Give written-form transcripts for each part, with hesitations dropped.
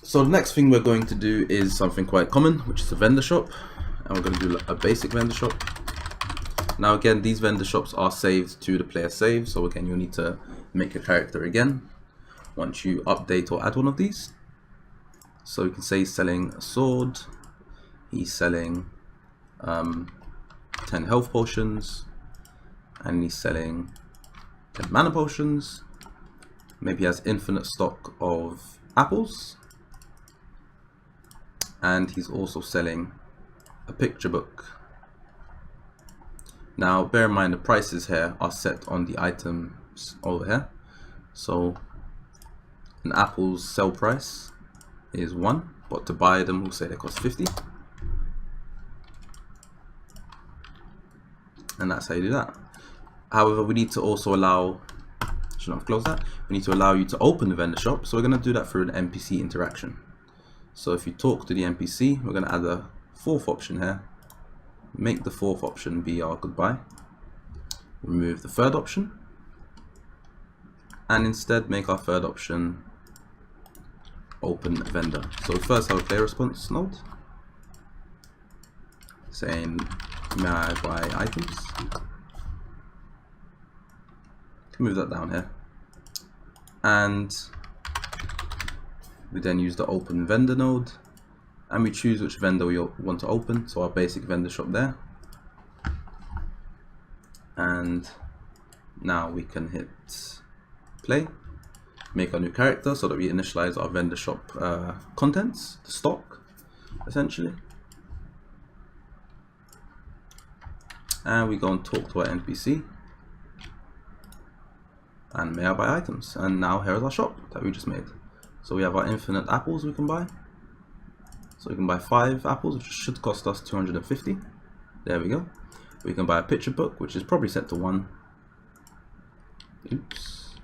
So the next thing we're going to do is something quite common, which is a vendor shop, and we're going to do a basic vendor shop. Now again, these vendor shops are saved to the player save, so again you'll need to make a character again once you update or add one of these. So you can say he's selling a sword, he's selling 10 health potions, and he's selling 10 mana potions. Maybe he has infinite stock of apples, and he's also selling a picture book. Now bear in mind the prices here are set on the items over here. So an apple's sell price is 1, but to buy them we'll say they cost 50. And that's how you do that. However, we need to also allow, should not close that, we need to allow you to open the vendor shop, so we're going to do that through an NPC interaction. So if you talk to the NPC, we're going to add a 4th option here, make the 4th option be our goodbye, remove the 3rd option, and instead make our 3rd option open vendor. So we first have a player response node saying may I buy items. Move that down here, and we then use the open vendor node, and we choose which vendor we want to open, so our basic vendor shop there. And now we can hit play, make our new character so that we initialize our vendor shop contents, the stock essentially, and we go and talk to our NPC and may I buy items. And now here's our shop that we just made. So we have our infinite apples we can buy. So we can buy 5 apples, which should cost us 250. There we go. We can buy a picture book, which is probably set to 1. Oops.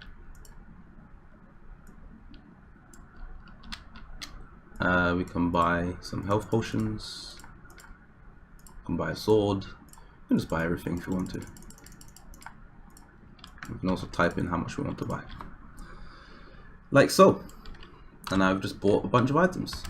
We can buy some health potions. We can buy a sword. You can just buy everything if you want to. We can also type in how much we want to buy, like so. And I've just bought a bunch of items.